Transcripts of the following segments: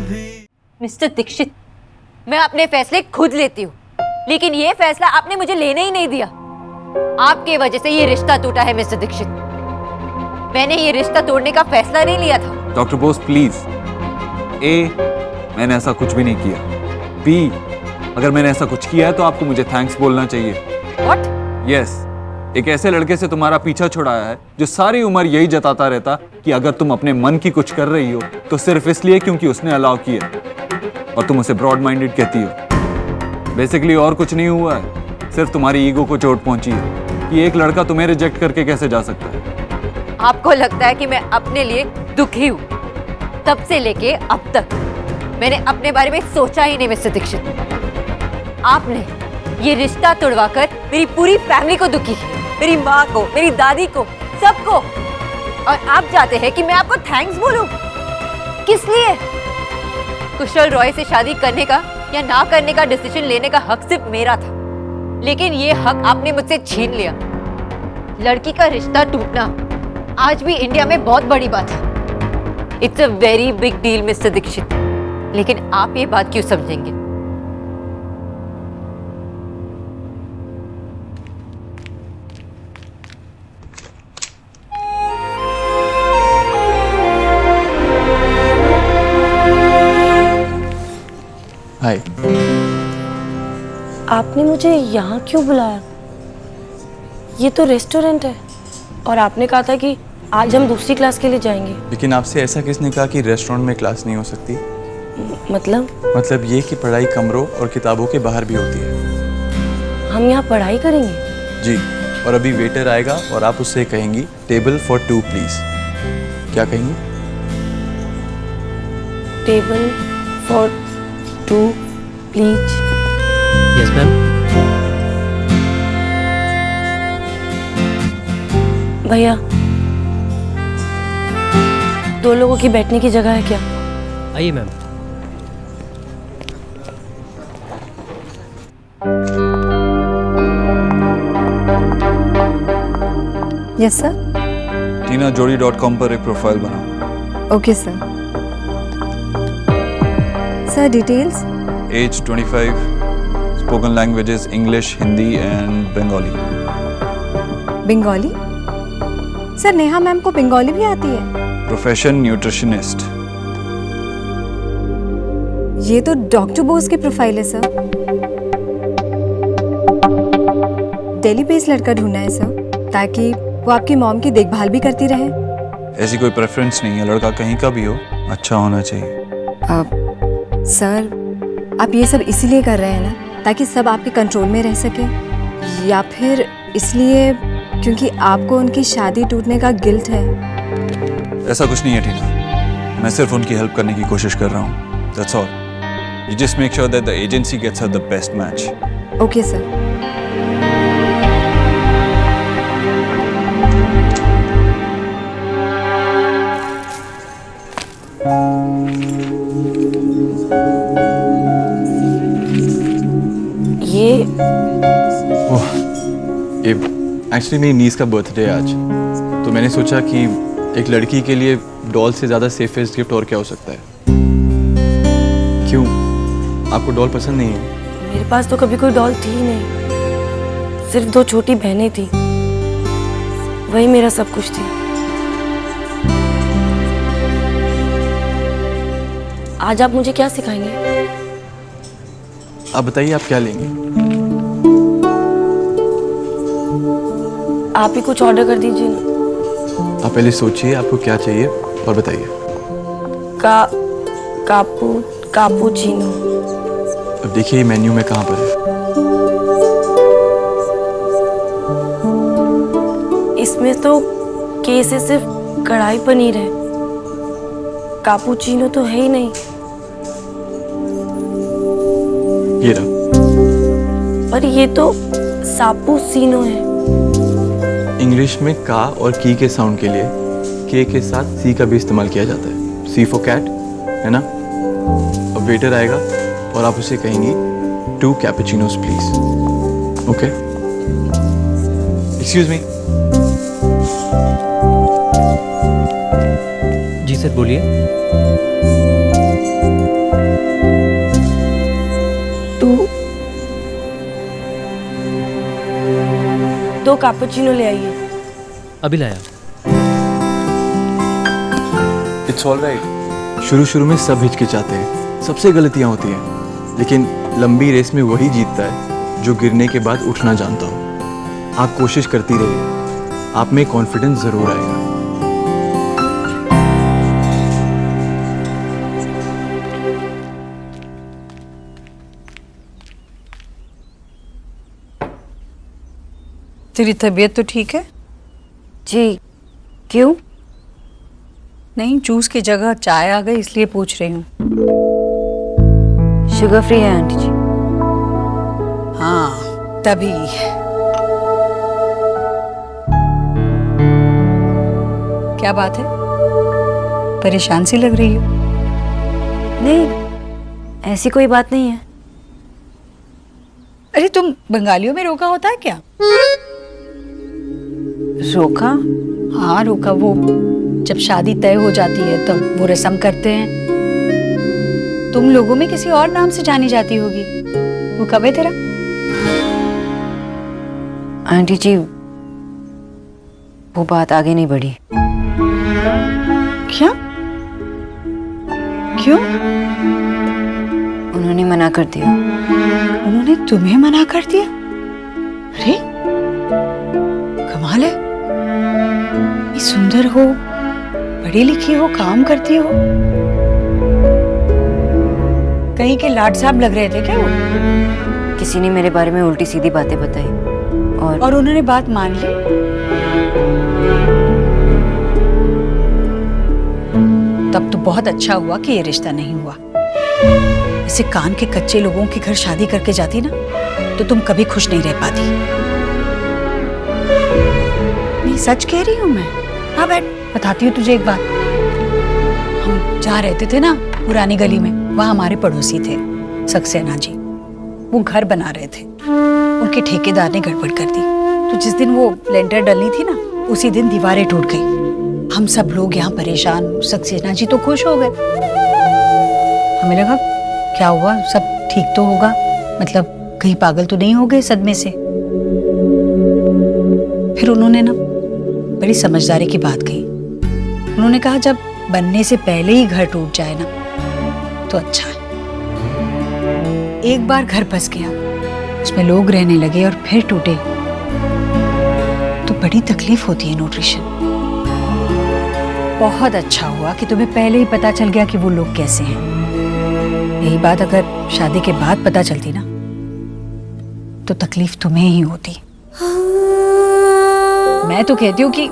भी। मिस्टर दीक्षित, मैं अपने फैसले खुद लेती हूँ, लेकिन ये फैसला आपने मुझे लेने ही नहीं दिया। आपकी वजह से ये रिश्ता टूटा है मिस्टर दीक्षित। मैंने ये रिश्ता तोड़ने का फैसला नहीं लिया था। Doctor Bose please. ए, मैंने ऐसा कुछ भी नहीं किया। बी, अगर मैंने ऐसा कुछ किया है तो आपको मुझे थैंक्स बोलना चाहिए। What? यस, एक ऐसे लड़के से तुम्हारा पीछा छुड़ाया है जो सारी उम्र यही जताता रहता कि अगर तुम अपने मन की कुछ कर रही हो तो सिर्फ इसलिए क्योंकि उसने अलाउ किया, और तुम उसे ब्रॉड माइंडेड कहती हो। बेसिकली और कुछ नहीं हुआ है, सिर्फ तुम्हारी ईगो को चोट पहुंची है कि एक लड़का तुम्हें रिजेक्ट करके कैसे जा सकता है। आपको लगता है कि मैं अपने लिए दुखी हूँ? तब से लेके अब तक मैंने अपने बारे में सोचा ही नहीं मिस्टर दीक्षित। आपने ये रिश्ता तोड़वाकर मेरी पूरी फैमिली को दुखी किया, मेरी माँ को, मेरी दादी को, सबको। और आप चाहते हैं कि मैं आपको थैंक्स बोलूं? किस लिए? कुशल रॉय से शादी करने का या ना करने का डिसीजन लेने का हक सिर्फ मेरा था, लेकिन ये हक आपने मुझसे छीन लिया। लड़की का रिश्ता टूटना आज भी इंडिया में बहुत बड़ी बात है। It's a very big deal mister Dikshit, लेकिन आप ये बात क्यों समझेंगे? हाय। आपने मुझे यहाँ क्यों बुलाया? ये तो रेस्टोरेंट है और आपने कहा था कि आज हम दूसरी क्लास के लिए जाएंगे। लेकिन आपसे ऐसा किसने कहा कि रेस्टोरेंट में क्लास नहीं हो सकती? मतलब ये कि पढ़ाई कमरों और किताबों के बाहर भी होती है। हम यहाँ पढ़ाई करेंगे? जी, और अभी वेटर आएगा और आप उससे कहेंगी टेबल फॉर 2 प्लीज। क्या कहेंगी? Table for 2 please. Yes ma'am. भैया, 2 लोगों की बैठने की जगह है क्या? आइए मैम। Yes sir. TinaJodi.com पर एक प्रोफाइल बनाओ। Okay sir. Sir details? Age 25, spoken languages English, Hindi and Bengali. Bengali? Sir Neha ma'am को बंगाली भी आती है? Profession nutritionist. ये तो डॉक्टर बोस की प्रोफाइल है सर। दिल्ली बेस्ड लड़का ढूंढना है सर, ताकि वो आपकी मॉम की देखभाल भी करती रहे। ऐसी कोई प्रेफरेंस नहीं है, लड़का कहीं का भी हो अच्छा होना चाहिए। सर आप ये सब इसीलिए कर रहे हैं ना ताकि सब आपके कंट्रोल में रह सके, या फिर इसलिए क्योंकि आपको उनकी शादी टूटने का गिल्ट है? ऐसा कुछ नहीं है टीना, मैं सिर्फ उनकी हेल्प करने की कोशिश कर रहा हूँ। That's all. You just make sure that the agency gets her the best match. Okay sir. ये एक्चुअली मेरी नीस का बर्थडे है आज, तो मैंने सोचा कि एक लड़की के लिए डॉल से ज़्यादा सेफेस्ट गिफ्ट और क्या हो सकता है। क्यों, आपको डॉल पसंद नहीं है? मेरे पास तो कभी कोई डॉल थी ही नहीं, सिर्फ 2 छोटी बहनें थी, वही मेरा सब कुछ थी। आज आप मुझे क्या सिखाएंगे? आप बताइए, आप क्या लेंगे? आप ही कुछ ऑर्डर कर दीजिए ना। आप पहले सोचिए आपको क्या चाहिए और बताइए। कापुचिनो। अब देखिए ये मेन्यू में कहाँ पर है। इसमें तो के से सिर्फ कढ़ाई पनीर है, कापुचिनो तो है ही नहीं। ये रहा। पर ये तो सापुसीनो है। इंग्लिश में का और की के साउंड के लिए के के साथ सी का भी इस्तेमाल किया जाता है। सी फॉर कैट, है ना? अब वेटर आएगा और आप उसे कहेंगी 2 cappuccinos please. Okay? Excuse me. जी सर बोलिए। कैपुचिनो ले आइए। अभी लाया। It's all right. शुरू में सब हिचकिचाते हैं, सबसे गलतियां होती हैं, लेकिन लंबी रेस में वही जीतता है जो गिरने के बाद उठना जानता हो। आप कोशिश करती रहिए, आप में कॉन्फिडेंस जरूर आएगा। तेरी तबीयत तो ठीक है? जी क्यों? नहीं, जूस की जगह चाय आ गई इसलिए पूछ रही हूँ। शुगर फ्री है आंटी जी। हाँ तभी। क्या बात है, परेशान सी लग रही हो? नहीं, ऐसी कोई बात नहीं है। अरे तुम बंगालियों में रोका होता है क्या? रोका? हाँ रोका, वो जब शादी तय हो जाती है तब वो रस्म करते हैं। तुम लोगों में किसी और नाम से जानी जाती होगी। वो कब है तेरा? आंटी जी वो बात आगे नहीं बढ़ी। क्या? क्यों? उन्होंने मना कर दिया। उन्होंने तुम्हें मना कर दिया? अरे कमाल है, ये सुंदर हो, पढ़ी लिखी हो, काम करती हो, कहीं के लाड साहब लग रहे थे क्या वो? किसी ने मेरे बारे में उल्टी सीधी बातें बताई और उन्होंने बात मान ली? तब तो बहुत अच्छा हुआ कि ये रिश्ता नहीं हुआ। ऐसे कान के कच्चे लोगों के घर शादी करके जाती ना तो तुम कभी खुश नहीं रह पाती। नहीं सच कह रही हूँ मैं। हाँ बैठ, बताती हूँ तुझे एक बात। हम जहाँ रहते थे ना पुरानी गली में, वहाँ हमारे पड़ोसी थे सक्सेना जी। वो घर बना रहे थे, उनके ठेकेदार ने गड़बड़ कर दी। तो जिस दिन वो लेंटर डलनी थी ना, उसी दिन दीवारें टूट गई। हम सब लोग यहाँ परेशान, सक्सेना जी तो खुश हो गए। हमें लगा क्या हुआ, सब ठीक तो होगा, मतलब कहीं पागल तो नहीं हो गए सदमे से। फिर उन्होंने ना बड़ी समझदारी की बात कही। उन्होंने कहा जब बनने से पहले ही घर टूट जाए ना तो अच्छा है। एक बार घर बस गया, उसमें लोग रहने लगे और फिर टूटे तो बड़ी तकलीफ होती है न्यूट्रिशन। बहुत अच्छा हुआ कि तुम्हें पहले ही पता चल गया कि वो लोग कैसे हैं। यही बात अगर शादी के बाद पता चलती ना तो तकलीफ तुम्हें ही होती। मैं तो कहती हूँ कि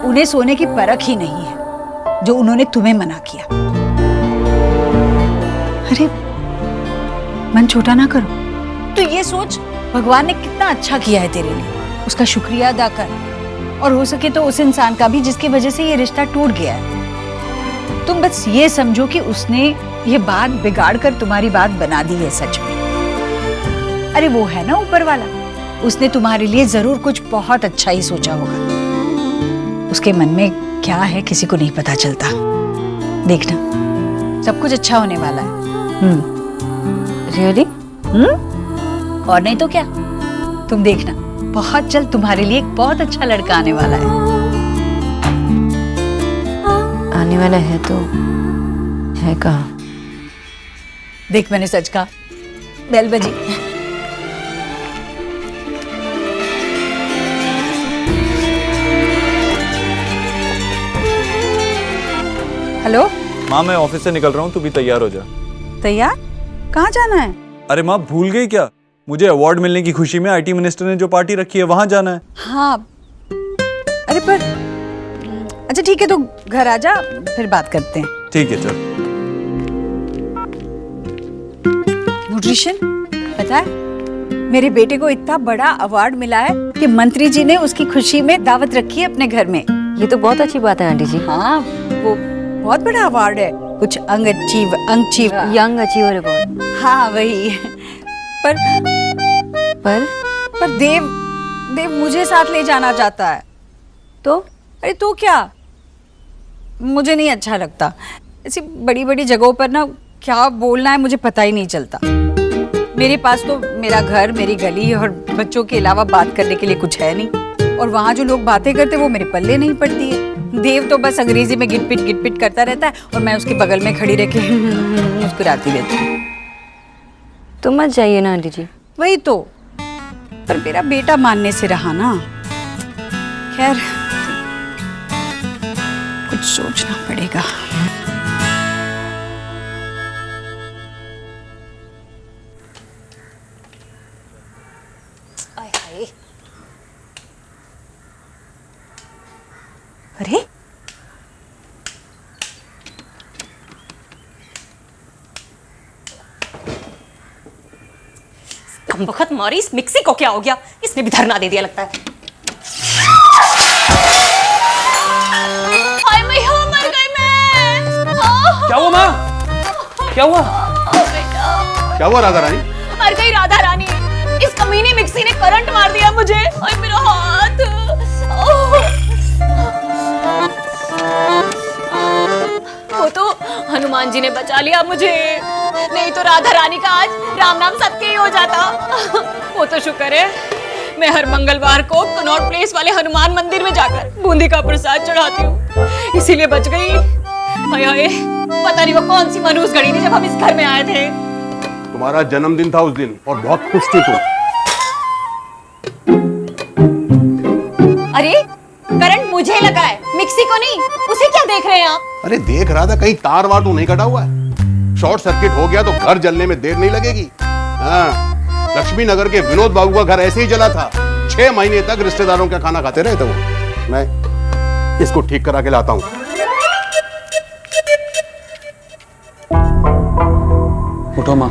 उन्हें सोने की परख ही नहीं है जो उन्होंने तुम्हें मना किया। अरे मन छोटा ना करो। तो ये सोच भगवान ने कितना अच्छा किया है तेरे लिए, उसका शुक्रिया अदा कर। और हो सके तो उस इंसान का भी जिसकी वजह से ये रिश्ता टूट गया है। तुम बस ये समझो कि उसने ये बात बिगाड़ कर तुम्हारी बात बना दी है सच में। अरे वो है ना ऊपर वाला, उसने तुम्हारे लिए जरूर कुछ बहुत अच्छा ही सोचा होगा। उसके मन में क्या है किसी को नहीं पता चलता। देखना सब कुछ अच्छा होने वाला है। रियली? और नहीं तो क्या, तुम देखना बहुत जल्द तुम्हारे लिए एक बहुत अच्छा लड़का आने वाला है। आने वाला है तो है कहाँ? देख मैंने सच कहा। बेल बजी। हेलो माँ, मैं ऑफिस से निकल रहा हूँ, तू भी तैयार हो जा। तैयार? कहाँ जाना है? अरे माँ, भूल गई क्या? मुझे अवार्ड मिलने की खुशी में आईटी मिनिस्टर ने जो पार्टी रखी है वहां जाना है। हाँ अरे पर अच्छा ठीक है, तो घर आ जा, फिर बात करते हैं। ठीक है चल। न्यूट्रिशन पता है, मेरे बेटे को इतना बड़ा अवार्ड मिला है कि मंत्री जी ने उसकी खुशी में दावत रखी है अपने घर में। ये तो बहुत अच्छी बात है आंटी जी। हाँ वो बहुत बड़ा अवार्ड है, कुछ यंग अचीवर अवार्ड। हाँ वही। पर देव मुझे साथ ले जाना चाहता है। तो अरे तो क्या, मुझे नहीं अच्छा लगता ऐसी बड़ी बड़ी जगहों पर ना, क्या बोलना है मुझे पता ही नहीं चलता। मेरे पास तो मेरा घर, मेरी गली और बच्चों के अलावा बात करने के लिए कुछ है नहीं। और वहाँ जो लोग बातें करते वो मेरे पल्ले नहीं पड़ती है। देव तो बस अंग्रेजी में गिटपिट करता रहता है और मैं उसके बगल में खड़ी रह के मुस्कुराती रहती हूँ। तो मत जाइए ना आंटी जी। वही तो, पर मेरा बेटा मानने से रहा ना। खैर, कुछ सोचना पड़ेगा। अरे कम वक्त मारी इस मिक्सी को क्या हो गया? इसने भी धरना दे दिया लगता है। हाय मैया, मर गई मैं। क्या हुआ माँ? क्या हुआ? क्या हुआ राधा रानी? मर गई राधा रानी। इस कमीनी मिक्सी ने करंट मार दिया मुझे। और मेरा हाथ। वो तो हनुमान जी ने बचा लिया मुझे, नहीं तो राधा रानी का आज राम नाम सत्य ही हो जाता। वो तो शुक्र है मैं हर मंगलवार को कनॉट प्लेस वाले हनुमान मंदिर में जाकर बूंदी का प्रसाद चढ़ाती हूँ, इसीलिए बच गई। हाय हाय, पता नहीं वो कौन सी मनहूस घड़ी थी जब हम इस घर में आए थे। तुम्हारा जन्मदिन था उस दिन और बहुत खुश थी तुम। अरे करंट मुझे लगा है, मिक्सी को नहीं। उसे क्या देख रहे हैं आप? अरे देख रहा था कहीं तार वार तो नहीं कटा हुआ है। शॉर्ट सर्किट हो गया तो घर जलने में देर नहीं लगेगी। हाँ, लक्ष्मी नगर के विनोद बाबू का घर ऐसे ही जला था। 6 महीने तक रिश्तेदारों का खाना खाते रहे थे वो। मैं इसको ठीक करा के लाता हूँ। उठो माँ।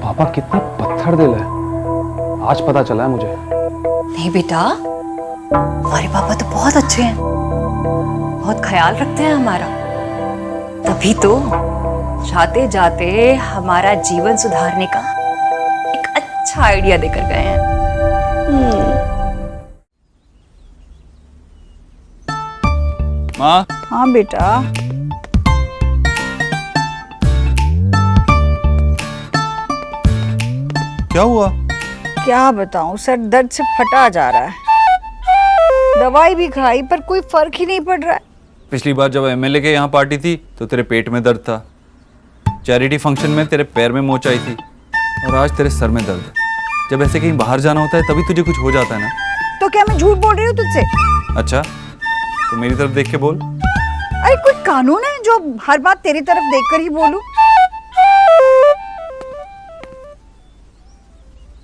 पापा कितने पत्थर दिल है, आज पता चला है मुझे। नहीं बेटा, हमारे पापा तो बहुत अच्छे हैं, बहुत ख्याल रखते हैं हमारा। तभी तो जाते जाते हमारा जीवन सुधारने का एक अच्छा आइडिया देकर गए हैं। माँ, हाँ बेटा। क्या हुआ? क्या बताऊं, सर दर्द से फटा जा रहा है। दवाई भी खाई पर कोई फर्क ही नहीं पड़ रहा है। पिछली बार जब एमएलए के यहाँ पार्टी थी तो तेरे पेट में दर्द था, चैरिटी फंक्शन में तेरे पैर में मोच आई थी, और आज तेरे सर में दर्द है। जब ऐसे कहीं बाहर जाना होता है तभी तुझे कुछ हो जाता है ना। तो क्या मैं झूठ बोल रही हूँ तुझसे? अच्छा, तो मेरी तरफ देख के बोल। अरे कोई कानून है जो हर बात तेरी तरफ देखकर ही बोलूं?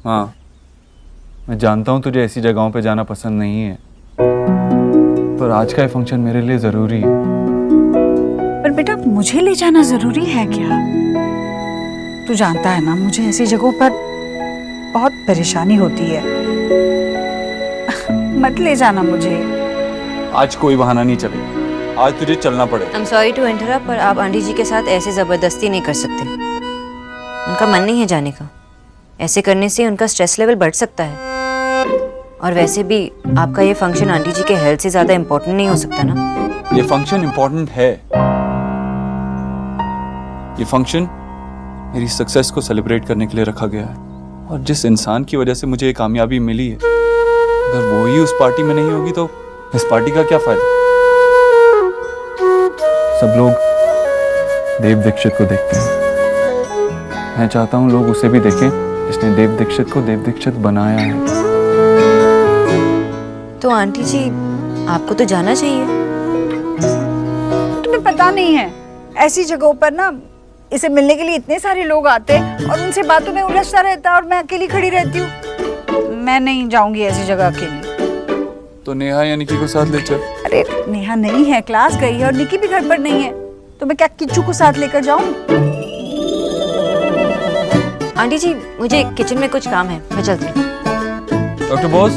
हाँ, मैं जानता हूँ तुझे ऐसी जगहों पे जाना पसंद नहीं है, पर आज का ये फंक्शन मेरे लिए जरूरी है। पर बेटा, मुझे ले जाना जरूरी है क्या? तू जानता है ना, मुझे ऐसी जगहों पर बहुत परेशानी होती है। मत ले जाना मुझे। आज कोई बहाना नहीं चलेगा, आज तुझे चलना पड़ेगा। I am sorry to interrupt, पर आप आंटी जी के साथ ऐसे जबरदस्ती नहीं कर सकते। उनका मन नहीं है जाने का। ऐसे करने से उनका स्ट्रेस लेवल बढ़ सकता है, और वैसे भी आपका ये फंक्शन आंटी जी के हेल्थ से ज्यादा इम्पोर्टेंट नहीं हो सकता ना। ये फंक्शन इम्पोर्टेंट है। ये फंक्शन मेरी सक्सेस को सेलिब्रेट करने के लिए रखा गया है, और जिस इंसान की वजह से मुझे ये कामयाबी मिली है, अगर वो ही उस पार्टी में नहीं होगी तो इस पार्टी का क्या फायदा। सब लोग देव दीक्षित को देखते हैं, मैं चाहता हूँ लोग उसे भी देखें जिसने देव दीक्षित को देव दीक्षित बनाया है। तो आंटी जी, आपको तो जाना चाहिए। तुम्हें पता नहीं है, ऐसी जगहों पर ना इसे मिलने के लिए इतने सारे लोग आते हैं और उनसे बातों में उलझता रहता है और मैं अकेली खड़ी रहती हूँ। मैं नहीं जाऊंगी ऐसी जगह अकेली। तो नेहा या निकी को साथ ले चल। अरे नेहा नहीं है, क्लास गई है, और निकी भी घर पर नहीं है, तो मैं क्या किच्चू को साथ लेकर जाऊं? आंटी जी, मुझे किचन में कुछ काम है, मैं चलती हूँ। डॉक्टर बोस,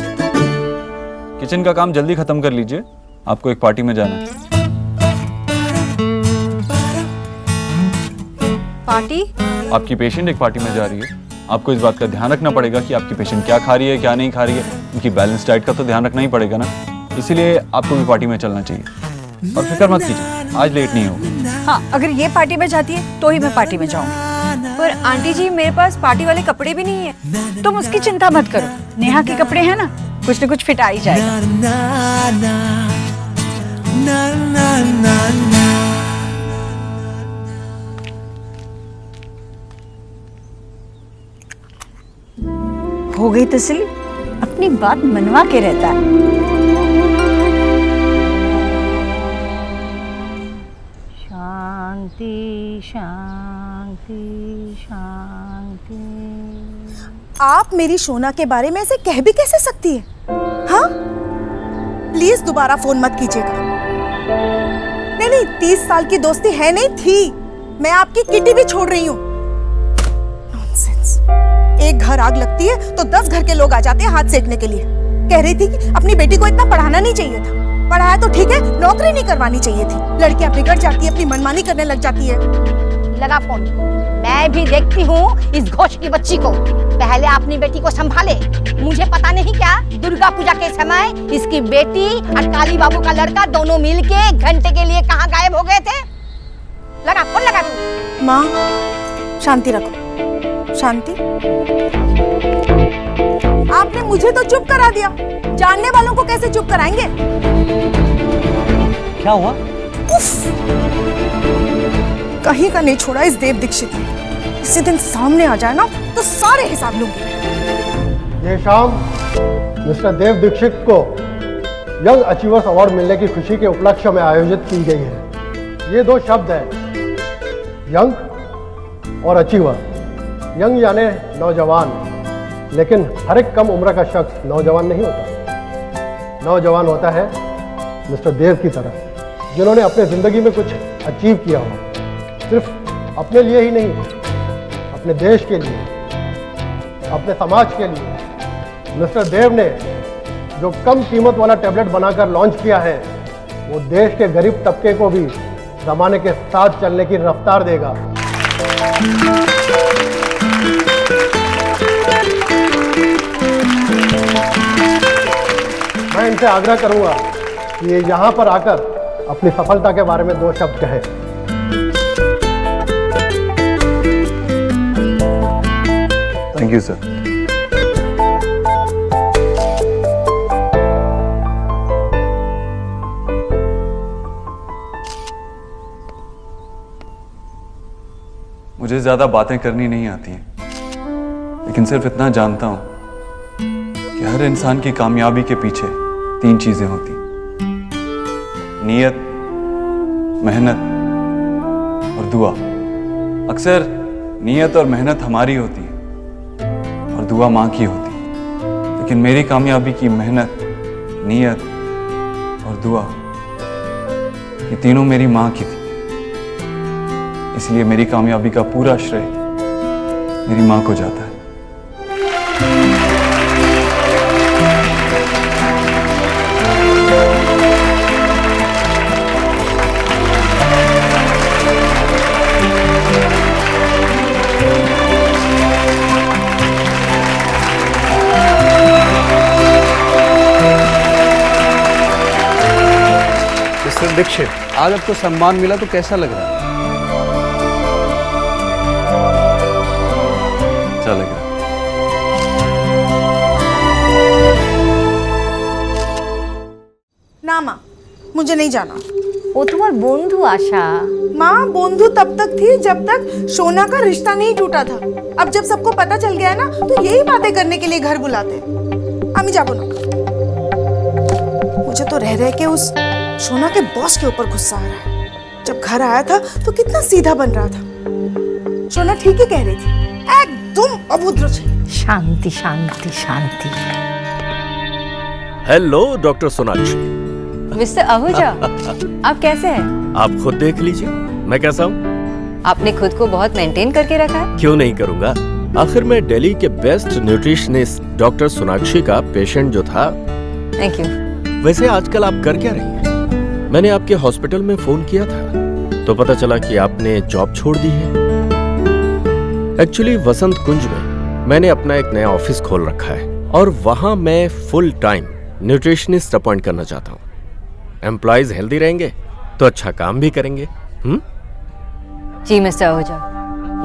किचन का काम जल्दी खत्म कर लीजिए, आपको एक पार्टी में जाना है। पार्टी? आपकी पेशेंट एक पार्टी में जा रही है। आपको इस बात का ध्यान रखना पड़ेगा कि आपकी पेशेंट क्या खा रही है, क्या नहीं खा रही है। उनकी बैलेंस डाइट का तो ध्यान रखना ही पड़ेगा ना, इसीलिए आपको भी पार्टी में चलना चाहिए। और फिक्र मत कीजिए, आज लेट नहीं होगा। हाँ, अगर ये पार्टी में जाती है तो ही मैं पार्टी में जाऊंगी। पर आंटी जी मेरे पास पार्टी वाले कपड़े भी नहीं है। तुम उसकी चिंता मत करो, नेहा के कपड़े हैं ना, कुछ न कुछ फिट आ ही जाएगा। हो गई तसल्ली, अपनी बात मनवा के रहता है। शांति शांति शांति। आप मेरी शोना के बारे में ऐसे कह भी कैसे सकती है? हाँ, प्लीज दोबारा फोन मत कीजिएगा। नहीं, 30 साल की दोस्ती है नहीं थी। मैं आपकी किटी भी छोड़ रही हूँ। नॉनसेंस। एक घर आग लगती है तो 10 घर के लोग आ जाते हैं हाथ सेकने के लिए। कह रही थी कि अपनी बेटी को इतना पढ़ाना नहीं चाहिए था। पढ़ाया तो ठीक है, नौकरी नहीं करवानी चाहिए थी। लड़कियां बिगड़ जाती है, अपनी मनमानी करने लग जाती है। लगा फोन। मैं भी देखती हूँ इस घोष की बच्ची को। पहले अपनी बेटी को संभाले। मुझे पता नहीं क्या दुर्गा पूजा के समय इसकी बेटी और काली बाबू का लड़का दोनों मिलके घंटे के लिए कहाँ गायब हो गए थे। लगा फोन, लगा तू। माँ शांति रखो, शांति। आपने मुझे तो चुप करा दिया, जानने वालों को कैसे चुप कराएंगे? क्या हुआ? उफ, कहीं का नहीं छोड़ा इस देव दीक्षित ने। इसी दिन सामने आ जाए ना तो सारे हिसाब लूंगी। ये शाम मिस्टर देव दीक्षित को यंग अचीवर्स अवार्ड मिलने की खुशी के उपलक्ष्य में आयोजित की गई है। ये दो शब्द हैं, यंग और अचीवर। यंग यानी नौजवान, लेकिन हर एक कम उम्र का शख्स नौजवान नहीं होता। नौजवान होता है मिस्टर देव की तरह, जिन्होंने अपने ज़िंदगी में कुछ अचीव किया हो, सिर्फ अपने लिए ही नहीं, अपने देश के लिए, अपने समाज के लिए। मिस्टर देव ने जो कम कीमत वाला टैबलेट बनाकर लॉन्च किया है, वो देश के गरीब तबके को भी ज़माने के साथ चलने की रफ्तार देगा। मैं इनसे आग्रह करूंगा कि ये यहाँ पर आकर अपनी सफलता के बारे में 2 शब्द कहें। Thank you sir. मुझे ज्यादा बातें करनी नहीं आती हैं, लेकिन सिर्फ इतना जानता हूं कि हर इंसान की कामयाबी के पीछे 3 चीजें होती, नीयत, मेहनत और दुआ। अक्सर नीयत और मेहनत हमारी होती है और दुआ माँ की होती है, लेकिन मेरी कामयाबी की मेहनत, नीयत और दुआ, ये तीनों मेरी माँ की थी। इसलिए मेरी कामयाबी का पूरा श्रेय मेरी माँ को जाता है। मिस्टर दीक्षित, आज आपको सम्मान मिला तो कैसा लग रहा है? अच्छा लग रहा है। ना माँ, मुझे नहीं जाना। ও তোমার বন্ধু आशा। माँ, बंधु तब तक थी जब तक सोना का रिश्ता नहीं टूटा था। अब जब सबको पता चल गया है ना, तो यही बातें करने के लिए घर बुलाते। আমি যাবো না। मुझे तो रह के उस सोना के बॉस के ऊपर गुस्सा आ रहा है। जब घर आया था तो कितना सीधा बन रहा था। सोना ठीक ही कह रही थी, एकदम अभद्र थी। शांति शांति शांति। Hello doctor Sonakshi. Mister Ahuja, आप कैसे हैं? आप खुद देख लीजिए मैं कैसा हूँ। आपने खुद को बहुत मेंटेन करके रखा है। क्यों नहीं करूँगा, आखिर मैं दिल्ली के बेस्ट न्यूट्रिशनिस्ट डॉक्टर सोनाक्षी का पेशेंट जो था। Thank you. वैसे आजकल आप कर क्या रही हैं? मैंने आपके हॉस्पिटल में फोन किया था तो पता चला कि आपने जॉब छोड़ दी है। एक्चुअली वसंत कुंज में मैंने अपना एक नया ऑफिस खोल रखा है और वहां मैं फुल टाइम न्यूट्रिशनिस्ट अपॉइंट करना चाहता हूँ। एम्प्लॉयज हेल्दी रहेंगे तो अच्छा काम भी करेंगे। जी मिस्टर आहूजा,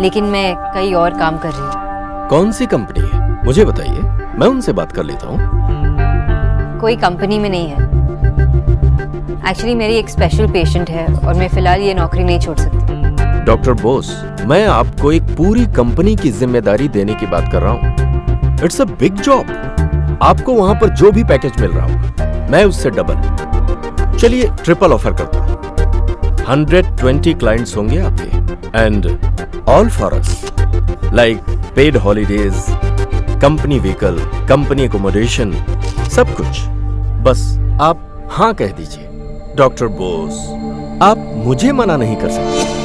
लेकिन मैं कई और काम कर रही हूँ। कौन सी कंपनी है मुझे बताइए, मैं उनसे बात कर लेता हूँ। कोई कंपनी में नहीं है। एक्चुअली मेरी एक स्पेशल पेशेंट है और मैं फिलहाल ये नौकरी नहीं छोड़ सकती। डॉक्टर बोस, मैं आपको एक पूरी कंपनी की जिम्मेदारी देने की बात कर रहा हूँ। It's a big job. आपको वहां पर जो भी पैकेज मिल रहा होगा मैं उससे डबल, चलिए ट्रिपल ऑफर करता हूँ। 120 क्लाइंट्स होंगे आपके and all for us, like paid holidays, company vehicle, company accommodation, सब कुछ। बस आप हाँ कह दीजिए। डॉक्टर बोस, आप मुझे मना नहीं कर सकते।